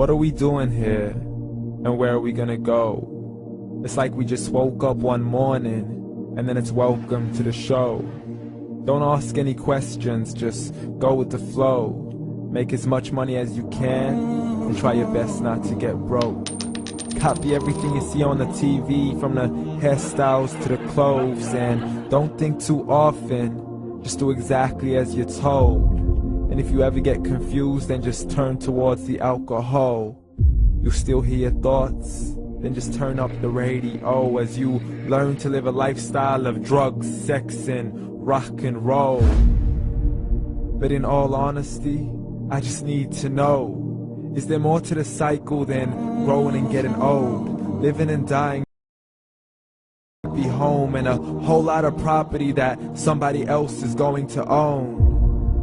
What are we doing here? And where are we gonna go? It's like we just woke up one morning and then it's welcome to the show. Don't ask any questions, just go with the flow. Make as much money as you can and try your best not to get broke. Copy everything you see on the TV, from the hairstyles to the clothes, and don't think too often, just do exactly as you're told. And if you ever get confused, then just turn towards the alcohol. You'll still hear your thoughts, then just turn up the radio as you learn to live a lifestyle of drugs, sex, and rock and roll. But in all honesty, I just need to know, is there more to the cycle than growing and getting old? Living and dying, be home, and a whole lot of property that somebody else is going to own.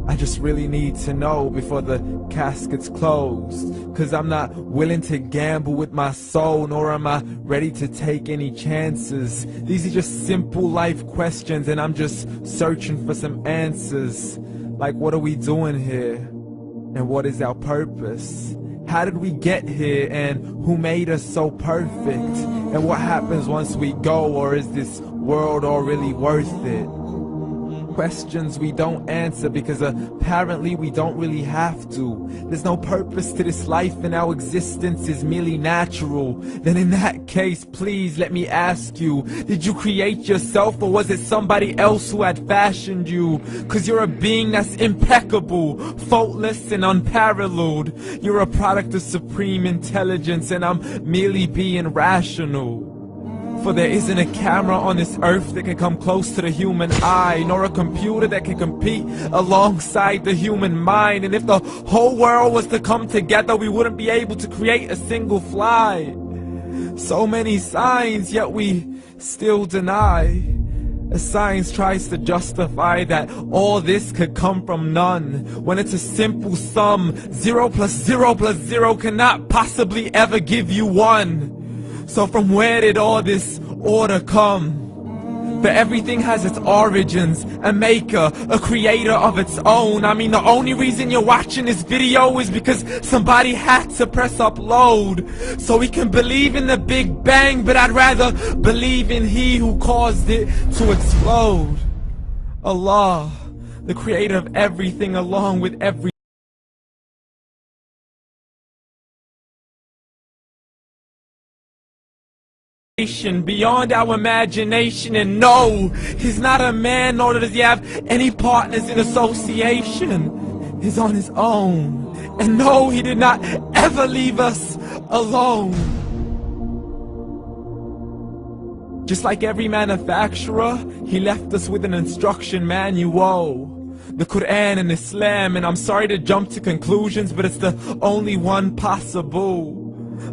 I just really need to know before the casket's closed, 'cause I'm not willing to gamble with my soul, nor am I ready to take any chances. These are just simple life questions, and I'm just searching for some answers. Like, what are we doing here? And what is our purpose? How did we get here, and who made us so perfect? And what happens once we go, or is this world all really worth it? Questions we don't answer because apparently we don't really have to. There's no purpose to this life and our existence is merely natural. Then in that case, please let me ask you, did you create yourself, or was it somebody else who had fashioned you? 'Cause you're a being that's impeccable, faultless and unparalleled. You're a product of supreme intelligence, and I'm merely being rational. For there isn't a camera on this earth that can come close to the human eye, nor a computer that can compete alongside the human mind. And if the whole world was to come together, we wouldn't be able to create a single fly. So many signs, yet we still deny. As science tries to justify that all this could come from none, when it's a simple sum. 0 plus 0 plus 0 cannot possibly ever give you 1. So from where did all this order come? For everything has its origins, a maker, a creator of its own. I mean, the only reason you're watching this video is because somebody had to press upload, so we can believe in the Big Bang, but I'd rather believe in He who caused it to explode. Allah, the creator of everything, along with every beyond our imagination. And no, he's not a man, nor does he have any partners in association. He's on his own. And no, he did not ever leave us alone. Just like every manufacturer, he left us with an instruction manual, the Quran and Islam. And I'm sorry to jump to conclusions, but it's the only one possible.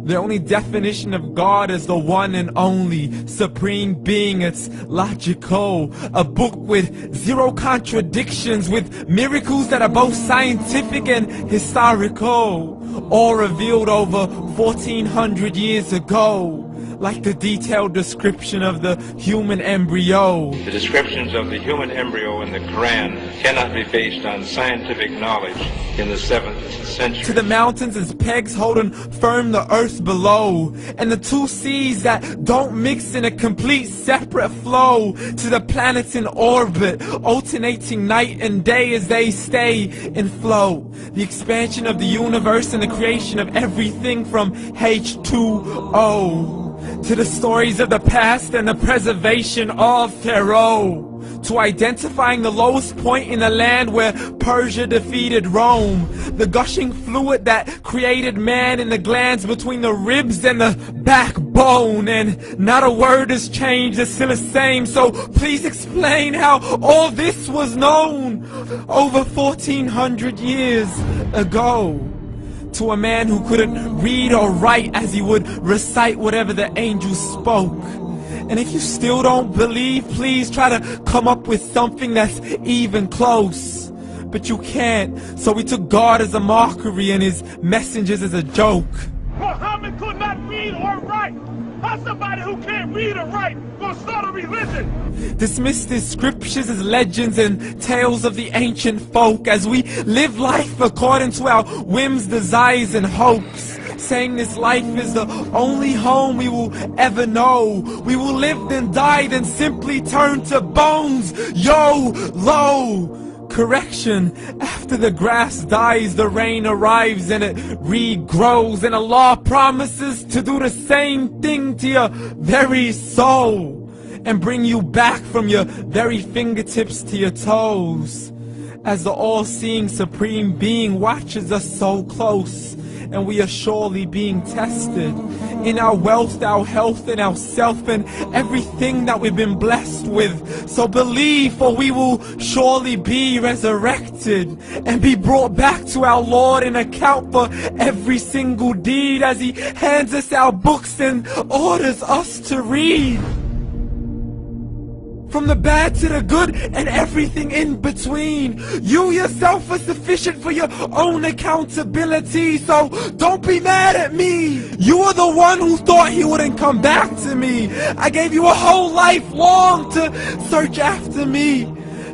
The only definition of God is the one and only supreme being. It's logical, a book with 0 contradictions, with miracles that are both scientific and historical, all revealed over 1400 years ago. Like the detailed description of the human embryo. The descriptions of the human embryo in the Quran cannot be based on scientific knowledge in the 7th century. To the mountains as pegs holding firm the earth below, and the 2 seas that don't mix in a complete separate flow. To the planets in orbit, alternating night and day as they stay in flow. The expansion of the universe and the creation of everything from H2O. To the stories of the past and the preservation of Pharaoh. To identifying the lowest point in the land where Persia defeated Rome. The gushing fluid that created man in the glands between the ribs and the backbone. And not a word has changed, it's still the same. So please explain how all this was known over 1400 years ago. To a man who couldn't read or write, as he would recite whatever the angels spoke. And if you still don't believe, please try to come up with something that's even close. But you can't, so we took God as a mockery and his messengers as a joke. Muhammad could not read or write. How's somebody who can't read or write gonna start a religion? Dismiss these scriptures as legends and tales of the ancient folk, as we live life according to our whims, desires, and hopes. saying this life is the only home we will ever know. We will live then die, then simply turn to bones. YOLO! Correction, after the grass dies, the rain arrives and it regrows, and Allah promises to do the same thing to your very soul and bring you back from your very fingertips to your toes, as the all-seeing supreme being watches us so close, and we are surely being tested in our wealth, our health, and our self, and everything that we've been blessed with. So believe, for we will surely be resurrected and be brought back to our Lord and account for every single deed, as He hands us our books and orders us to read. From the bad to the good and everything in between. You yourself are sufficient for your own accountability, so don't be mad at me. You are the one who thought He wouldn't come back to me. I gave you a whole life long to search after me,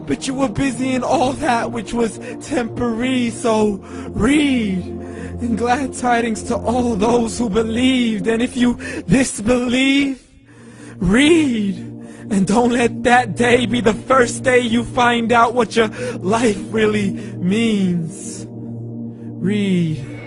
but you were busy in all that which was temporary. So read, and glad tidings to all those who believed. And if you disbelieve, read. And don't let that day be the first day you find out what your life really means. Read.